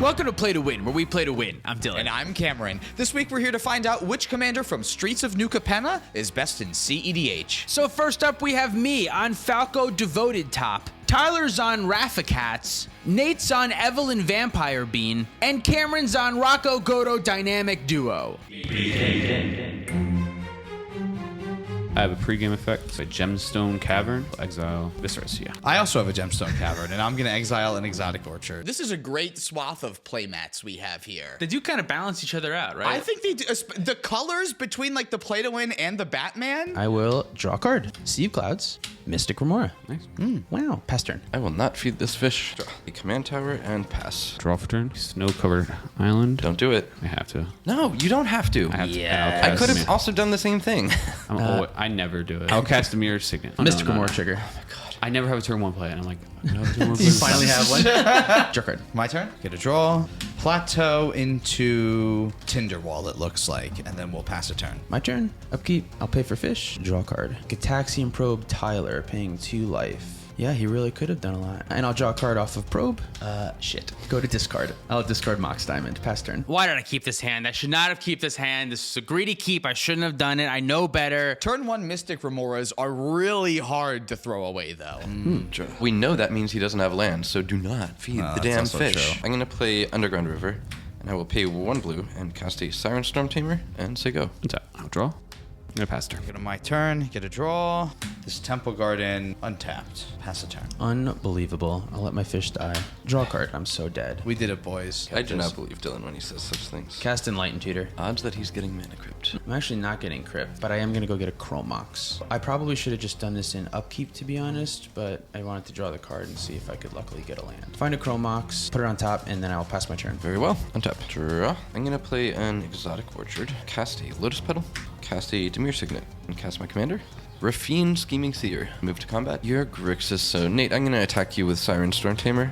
Welcome to Play to Win, where we play to win. I'm Dylan. And I'm Cameron. This week we're here to find out which commander from Streets of New Capenna is best in cEDH. So first up, we have me on Falco Devoted Top. Tyler's on Rafficats, Nate's on Evelyn Vampire Bean, and Cameron's on Rocco Goto Dynamic Duo. I have a pregame effect. It's a Gemstone Cavern. Exile Viscerus, yeah. I also have a Gemstone Cavern, and I'm going to exile an Exotic Orchard. This is a great swath of playmats we have here. They do kind of balance each other out, right? I think they do. The colors between like the Play to Win and the Batman. I will draw a card. Sea of Clouds, Mystic Remora. Nice. Wow, pass turn. I will not feed this fish. Draw the command tower and pass. Draw for turn. Snow-covered island. Don't do it. I have to. No, you don't have to. I have to. Yeah. I could have also done the same thing. I never do it. I'll cast a Mirror Signet. Oh, Mystic no. Remora trigger. I never have a turn one play, and I'm like, no, You finally have one. Draw card. My turn. Get a draw. Plateau into Tinderwall, it looks like, and then we'll pass a turn. My turn. Upkeep. I'll pay for fish. Draw a card. Gataxian Probe Tyler, paying 2 life. Yeah, he really could have done a lot. And I'll draw a card off of Probe. Shit. Go to discard. I'll discard Mox Diamond. Pass turn. Why did I keep this hand? I should not have kept this hand. This is a greedy keep. I shouldn't have done it. I know better. Turn 1 Mystic Remoras are really hard to throw away, though. We know that means he doesn't have land, so do not feed the that's damn also fish. true. I'm going to play Underground River, and I will pay 1 blue and cast a Siren Storm Tamer and say go. What's that? I'll draw. I'm going to pass turn. Go to my turn, get a draw. This Temple Garden, untapped. Pass a turn. Unbelievable. I'll let my fish die. Draw a card. I'm so dead. We did it, boys. I do not believe Dylan when he says such things. Cast Enlighten Tutor. Odds that he's getting Mana Crypt. I'm actually not getting Crypt, but I am going to go get a Chromox. I probably should have just done this in upkeep, to be honest, but I wanted to draw the card and see if I could luckily get a land. Find a Chromox, put it on top, and then I'll pass my turn. Very well. Untap. Draw. I'm going to play an Exotic Orchard, cast a Lotus Petal, cast a Demir Signet, and cast my commander. Rafine Scheming Seer. Move to combat. You're Grixis, so Nate, I'm going to attack you with Siren Storm Tamer.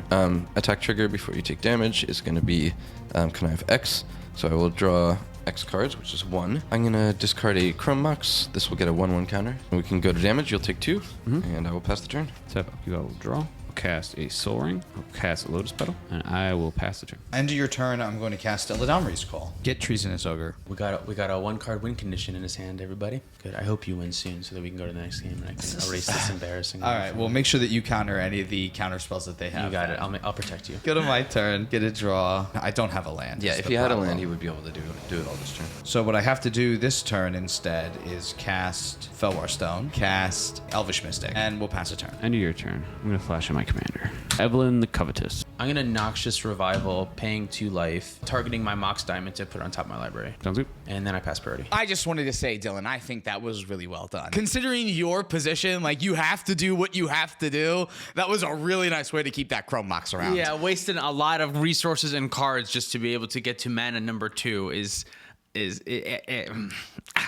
Attack trigger before you take damage is going to be Connive X, so I will draw X cards, which is 1. I'm going to discard a Chrome Mox. This will get a 1/1 counter. And we can go to damage. You'll take 2, and I will pass the turn. Tap up. You go draw. I'll cast a Soul Ring. I'll cast a Lotus Petal, and I will pass the turn. End of your turn, I'm going to cast Eladamri's Call. Get Treasonous Ogre. We got a 1-card win condition in his hand, everybody. Good. I hope you win soon so that we can go to the next game and I can erase this embarrassing. All right, well, make sure that you counter any of the counter spells that they have. You got it. I'll protect you. Go to my turn, get a draw. I don't have a land. Yeah, is if the he had a problem. land, he would be able to do it all this turn. So what I have to do this turn instead is cast Felwar Stone, cast Elvish Mystic, and we'll pass a turn. End of your turn. I'm going to flash on my commander. Evelyn the Covetous. I'm gonna Noxious Revival, paying 2 life, targeting my Mox Diamond to put on top of my library, Sounds good. and then I pass priority. I just wanted to say, Dylan, I think that was really well done. Considering your position, like you have to do what you have to do, that was a really nice way to keep that Chrome Mox around. Yeah, wasting a lot of resources and cards just to be able to get to mana number 2 is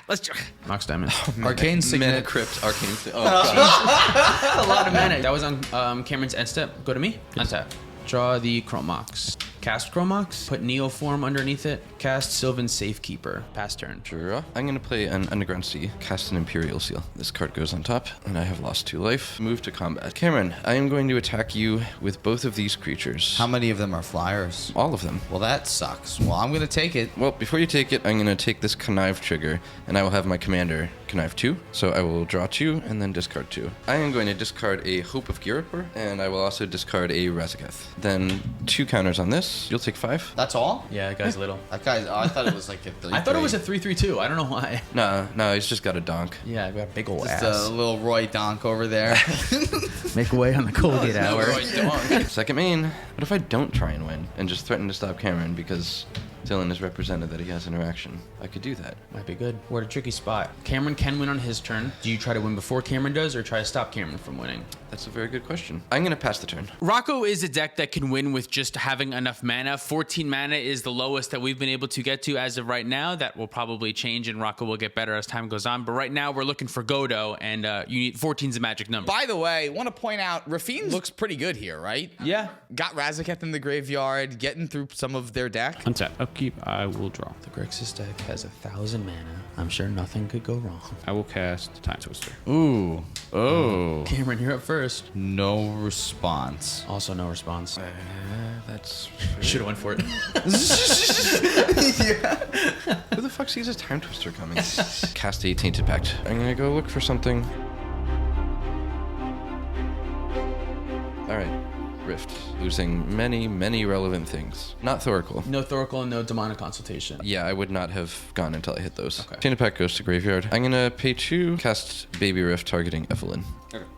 let's Mox Diamond. Arcane Mana Signet. Crypt, Arcane Signet. Oh, God. A lot of mana. That was on Cameron's end step. Go to me. Untap. Draw the Chromox. Cast Chromox. Put Neoform underneath it. Cast Sylvan Safekeeper. Pass turn. Draw. I'm going to play an Underground Sea, cast an Imperial Seal. This card goes on top, and I have lost 2 life. Move to combat. Cameron, I am going to attack you with both of these creatures. How many of them are flyers? All of them. Well, that sucks. Well, I'm going to take it. Well, before you take it, I'm going to take this Connive trigger, and I will have my commander Connive 2. So I will draw 2, and then discard 2. I am going to discard a Hope of Girapur, and I will also discard a Razageth. Then 2 counters on this. You'll take 5. That's all? Yeah, that guy's little. That guy, I thought it was like a 3. I thought it was a 3/3-2. I don't know why. No, he's just got a donk. Yeah, I got a big old Just a ass. little Roy Donk over there. Make way on the Colgate hour. Second main. What if I don't try and win, and just threaten to stop Cameron because Dylan has represented that he has interaction? I could do that. Might be good. We're at a tricky spot. Cameron can win on his turn. Do you try to win before Cameron does, or try to stop Cameron from winning? That's a very good question. I'm going to pass the turn. Rocco is a deck that can win with just having enough mana. 14 mana is the lowest that we've been able to get to as of right now. That will probably change, and Rocco will get better as time goes on. But right now, we're looking for Godo, and you need 14's a magic number. By the way, want to point out, Rafine looks pretty good here, right? Yeah. Got Razaketh in the graveyard, getting through some of their deck. Untap. Keep, I will draw. The Grixis deck has 1,000 mana. I'm sure nothing could go wrong. I will cast Time Twister. Ooh. Oh. Cameron, you're up first. No response. Also no response. That's. Should have went for it. Who the fuck sees a Time Twister coming? Cast a Tainted Pact. I'm gonna go look for something. All right. Rift. Losing many, many relevant things. Not Thoracle. No Thoracle and no Demonic Consultation. Yeah, I would not have gone until I hit those. Okay. Tainted Pact goes to Graveyard. I'm gonna pay 2, cast Baby Rift targeting Evelyn.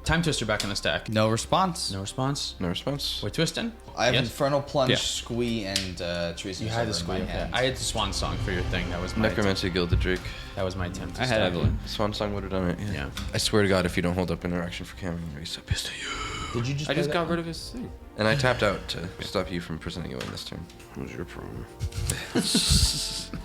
Time Twister back in the stack. No response. No response. No response. We're twisting. I have Yes. Infernal Plunge, Yeah. Squee, and Treason You had the Silver in squeak. my hand. I had the Swan Song for your thing. That was my Necromancy Gilded Drake. That was my attempt. To I had stack. Evelyn. Swan Song would have done it. Yeah. I swear to God, if you don't hold up interaction for Cameron, I'm gonna be so pissed at you. Did you just? I play just that got one? rid of his thing. And I tapped out to stop you from presenting a win this turn. What was your problem?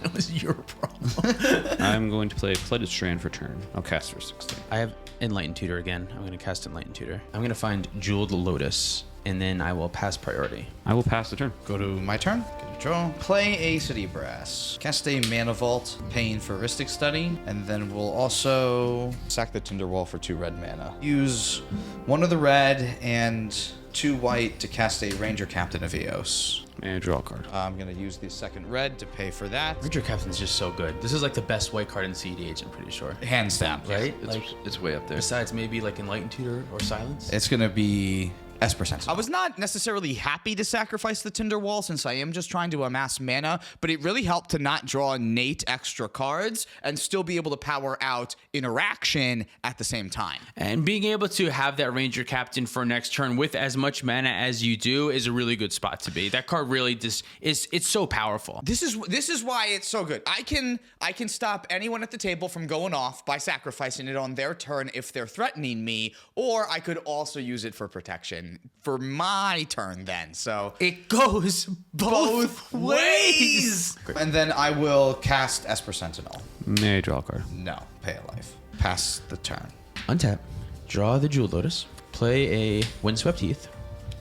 That was your problem. I'm going to play Flooded Strand for turn. I'll cast for 16. I have Enlightened Tutor again. I'm going to cast Enlightened Tutor. I'm going to find Jeweled Lotus, and then I will pass priority. I will pass the turn. Go to my turn. Get a draw. Play a City Brass. Cast a Mana Vault, paying for Rhystic Study, and then we'll also sack the Tinder Wall for 2 red mana. Use 1 of the red and 2 white to cast a Ranger Captain of Eos. And draw a card. I'm gonna use the 2nd red to pay for that. Ranger Captain's just so good. This is like the best white card in cEDH, I'm pretty sure. Hands down, Right? It's, Like, it's way up there. besides maybe like Enlightened Tutor or Silence. It's gonna be Esper Sentinel. I was not necessarily happy to sacrifice the Tinder Wall since I am just trying to amass mana, but it really helped to not draw Nate extra cards and still be able to power out interaction at the same time. And being able to have that Ranger Captain for next turn with as much mana as you do is a really good spot to be. That card really just it's so powerful. This is why it's so good. I can stop anyone at the table from going off by sacrificing it on their turn if they're threatening me, or I could also use it for protection for my turn then. So It goes both ways. and then I will cast Esper Sentinel. May I draw a card? No, pay a life. Pass the turn. Untap. Draw the Jeweled Lotus. Play a Windswept Heath.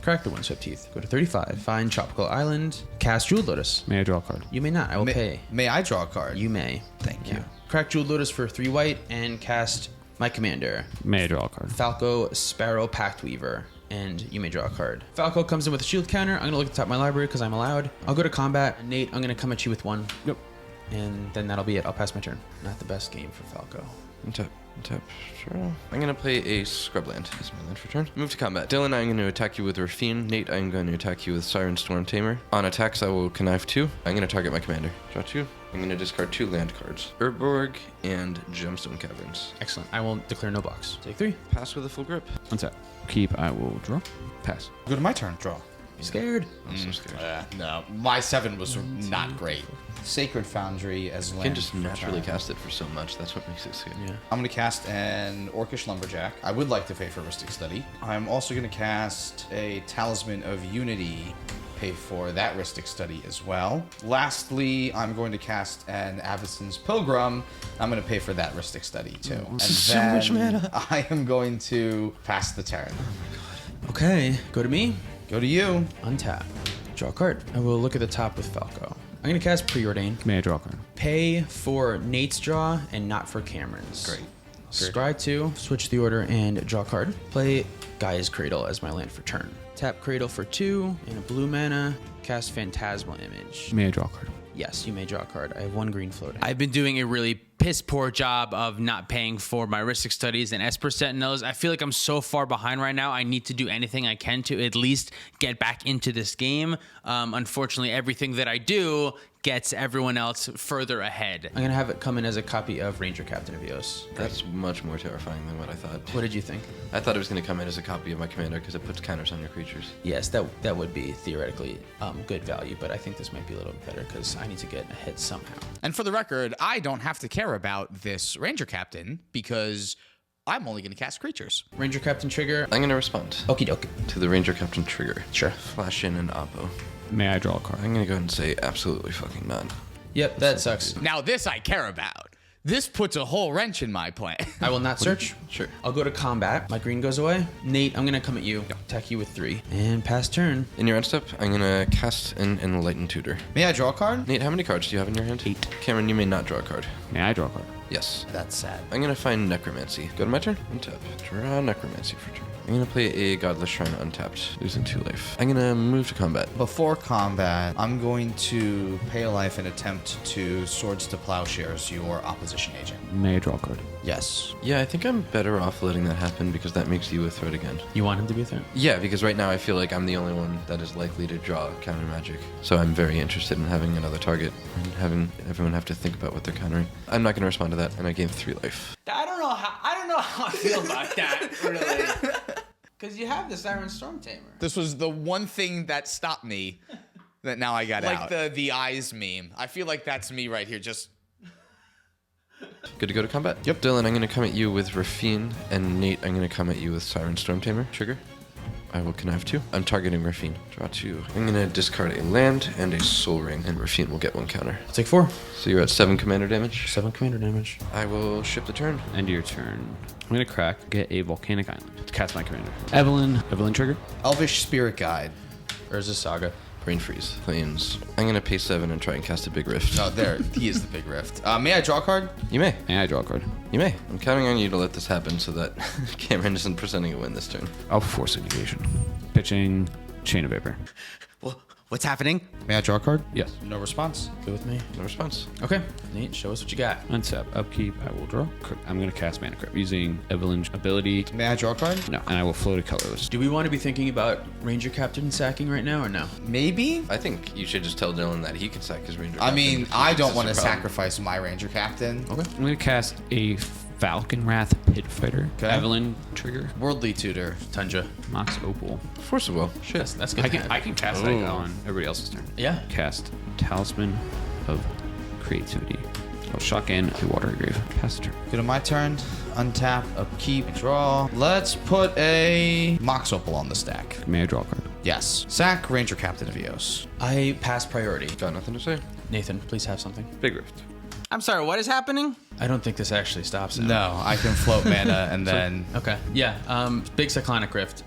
Crack the Windswept Heath. Go to 35. Find Tropical Island. Cast Jeweled Lotus. May I draw a card? You may not. I will pay. May I draw a card? You may. Thank you. Crack Jeweled Lotus for 3 white and cast my commander, May I draw a card? Falco Sparrow Pact Weaver. And you may draw a card. Falco comes in with a shield counter. I'm gonna look at the top of my library because I'm allowed. I'll go to combat. Nate, I'm gonna come at you with 1. Yep. And then that'll be it. I'll pass my turn. Not the best game for Falco. Untap. Sure. I'm gonna play a Scrubland as my land for turn. Move to combat. Dylan, I'm gonna attack you with Rafine. Nate, I'm going to attack you with Siren Storm Tamer. On attacks, I will connive 2. I'm gonna target my commander. Draw 2. I'm gonna discard 2 land cards. Urborg and Gemstone Caverns. Excellent. I will declare no box. Take 3. Pass with a full grip. Untap. Keep, I will draw. Pass. Go to my turn. Draw. Scared. I'm so scared. No, my 7 was not great. Sacred Foundry as You land can just for naturally turn. cast it for so much. That's what makes it scary. Yeah. I'm going to cast an Orcish Lumberjack. I would like to pay for Rhystic Study. I'm also going to cast a Talisman of Unity. Pay for that Rhystic Study as well. Lastly, I'm going to cast an Avacyn's Pilgrim. I'm going to pay for that Rhystic Study too. And so much mana. I am going to pass the turn. Okay. Go to me. Go to you. Untap. Draw a card. I will look at the top with Falco. I'm going to cast Preordain. May I draw a card? Pay for Nate's draw and not for Cameron's. Great. Scry 2, switch the order, and draw a card. Play Gaia's Cradle as my land for turn. Tap Cradle for 2 and a blue mana. Cast Phantasmal Image. May I draw a card? Yes, you may draw a card. I have 1 green floating. I've been doing a really piss poor job of not paying for my Rhystic Studies and Esper Sentinels. I feel like I'm so far behind right now. I need to do anything I can to at least get back into this game. Unfortunately, everything that I do gets everyone else further ahead. I'm going to have it come in as a copy of Ranger Captain of Eos. That's much more terrifying than what I thought. What did you think? I thought it was going to come in as a copy of my commander because it puts counters on your creatures. Yes, that would be theoretically good value, but I think this might be a little bit better because I need to get a hit somehow. And for the record, I don't have to care about this Ranger Captain because I'm only going to cast creatures. Ranger Captain trigger. I'm going to respond Okie doke. to the Ranger Captain trigger. Sure. Flash in an Oppo. May I draw a card? I'm going to go ahead and say absolutely fucking none. Yep, that sucks. Now this I care about. This puts a whole wrench in my plan. I will not search. Sure. I'll go to combat. My green goes away. Nate, I'm gonna come at you. Attack you with 3. And pass turn. In your end step, I'm gonna cast an Enlightened Tutor. May I draw a card? Nate, how many cards do you have in your hand? 8. Cameron, you may not draw a card. May I draw a card? Yes. That's sad. I'm gonna find Necromancy. Go to my turn. Untap. Draw Necromancy for turn. I'm gonna play a Godless Shrine untapped, losing 2 life. I'm gonna move to combat. Before combat, I'm going to pay a life and attempt to Swords to Plowshares your opposition agent. May I draw a card? Yes. Yeah, I think I'm better off letting that happen because that makes you a threat again. You want him to be a threat? Yeah, because right now I feel like I'm the only one that is likely to draw counter magic. So I'm very interested in having another target and having everyone have to think about what they're countering. I'm not gonna respond to that, and I gain 3 life. I don't know how I feel about that, really. Because you have the Siren Storm Tamer. This was the one thing that stopped me that now I got out. Like the eyes meme. I feel like that's me right here. Just Good to go to combat? Yep. Dylan, I'm gonna come at you with Rafine, and Nate, I'm gonna come at you with Siren Storm Tamer. Trigger. I will connive 2. I'm targeting Rafine. Draw 2. I'm gonna discard a land and a Soul Ring, and Rafine will get 1 counter. I'll take 4. So you're at 7 commander damage. 7 commander damage. I will ship the turn. End of your turn. I'm gonna crack, get a volcanic island to cast my commander. Evelyn trigger. Elvish Spirit Guide. Urza Saga. Brain freeze. Planes. I'm gonna pay 7 and try and cast a big rift. No, there. He is the big rift. May I draw a card? You may. May I draw a card? You may. I'm counting on you to let this happen so that Cameron isn't presenting a win this turn. I'll force negation. Pitching Chain of Vapor. What's happening? May I draw a card? Yes. No response. Good with me. No response. Okay. Nate, show us what you got. Untap. Upkeep. I will draw. I'm going to cast Mana Crypt using Evelyn's ability. May I draw a card? No, and I will float a colorless. Do we want to be thinking about Ranger Captain sacking right now or no? Maybe. I think you should just tell Dylan that he can sack his ranger. I mean, captain. I don't This want to is a problem. sacrifice my Ranger Captain. Okay. I'm going to cast a Falcon Wrath Pit Fighter. Okay. Evelyn trigger. Worldly Tutor. Tundra. Mox Opal. Force of Will. Shit. That's good. I can cast that on everybody else's turn. Yeah. Cast Talisman of Creativity. I'll shock in a Water Grave. Pass the turn. Go to my turn. Untap, upkeep, draw. Let's put a Mox Opal on the stack. May I draw a card? Yes. Sack Ranger Captain of Eos. I pass priority. Got nothing to say. Nathan, please have something. Big Rift. I'm sorry, what is happening? I don't think this actually stops him. No, I can float mana and then Okay. Yeah. Big Cyclonic Rift.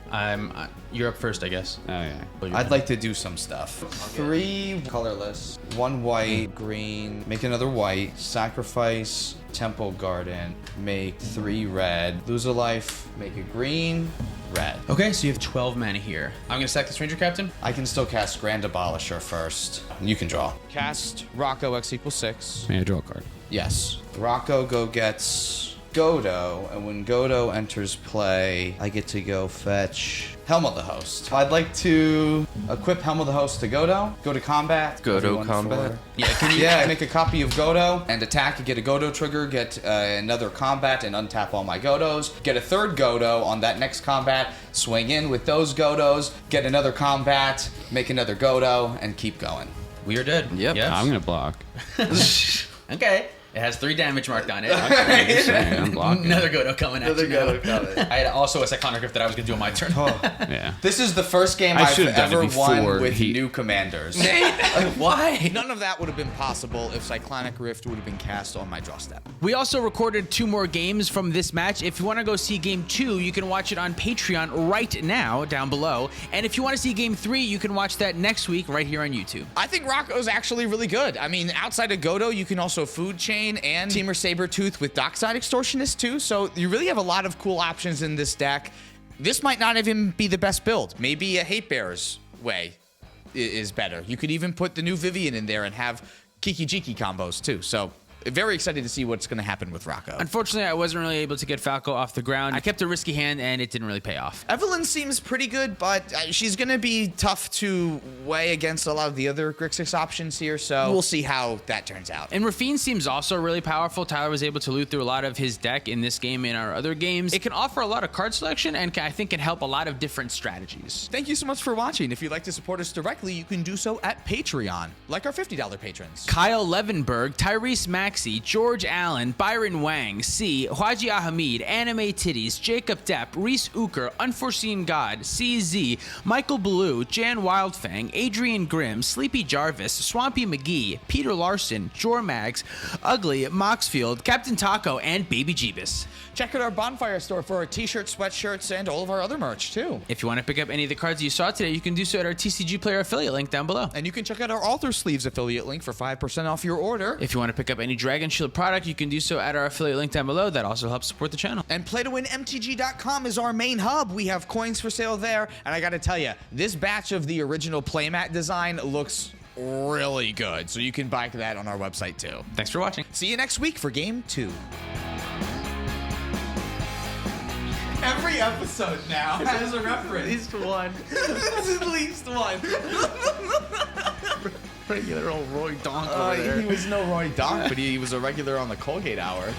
You're up first, I guess. Oh, yeah. I'd like to do some stuff. 3 colorless, 1 white, green, make another white, sacrifice Temple Garden, make 3 red, lose a life, make a green, red. Okay, so you have 12 mana here. I'm gonna sack this Ranger Captain. I can still cast Grand Abolisher first. You can draw. Cast Rocco X equals 6. May I draw a card? Yes. Rocco gets Godo, and when Godo enters play, I get to go fetch Helm of the Host. I'd like to equip Helm of the Host to Godo, go to combat. Godo Everyone combat? for- Yeah, can you? Yeah, make a copy of Godo and attack, get a Godo trigger, get another combat and untap all my Godos, get a 3rd Godo on that next combat, swing in with those Godos, get another combat, make another Godo, and keep going. We are dead. Yep. Yes. I'm going to block. Okay. It has 3 damage marked on it. I'm just saying, I'm blocking. Another Godo coming at you now. coming. I had also a Cyclonic Rift that I was gonna do on my turn. Yeah. This is the first game I I've should've done it ever won before with he- new commanders. Why? none of that would have been possible if Cyclonic Rift would have been cast on my draw step. We also recorded 2 more games from this match. If you want to go see game 2, you can watch it on Patreon right now down below. And if you want to see game 3, you can watch that next week right here on YouTube. I think Rocco's actually really good. I mean, outside of Godo, you can also Food Chain and Teamer Sabretooth with Dockside Extortionist too, so you really have a lot of cool options in this deck. This might not even be the best build. Maybe a Hate Bears way is better. You could even put the new Vivian in there and have Kiki Jiki combos too, so very excited to see what's going to happen with Rocco. Unfortunately, I wasn't really able to get Falco off the ground. I kept a risky hand, and it didn't really pay off. Evelyn seems pretty good, but she's going to be tough to weigh against a lot of the other Grixis options here, so we'll see how that turns out. And Rafine seems also really powerful. Tyler was able to loot through a lot of his deck in this game and our other games. It can offer a lot of card selection and I think can help a lot of different strategies. Thank you so much for watching. If you'd like to support us directly, you can do so at Patreon, like our $50 patrons. Kyle Levenberg, Tyrese Mack, Maxey, George Allen, Byron Wang, C, Haji Ahmed, Anime Titties, Jacob Depp, Reese Uker, Unforeseen God, CZ, Michael Blue, Jan Wildfang, Adrian Grimm, Sleepy Jarvis, Swampy McGee, Peter Larson, Jormags, Ugly, Moxfield, Captain Taco, and Baby Jeebus. Check out our Bonfire store for our t-shirts, sweatshirts, and all of our other merch, too. If you want to pick up any of the cards you saw today, you can do so at our TCG Player affiliate link down below. And you can check out our Author Sleeves affiliate link for 5% off your order. If you want to pick up any Dragon Shield product, you can do so at our affiliate link down below. That also helps support the channel. And PlayToWinMTG.com is our main hub. We have coins for sale there. And I got to tell you, this batch of the original playmat design looks really good. So you can buy that on our website, too. Thanks for watching. See you next week for Game 2. Every episode now has a reference. At least one. There's at least one. Regular old Roy Donk over there. He was no Roy Donk, but he was a regular on the Colgate Hour.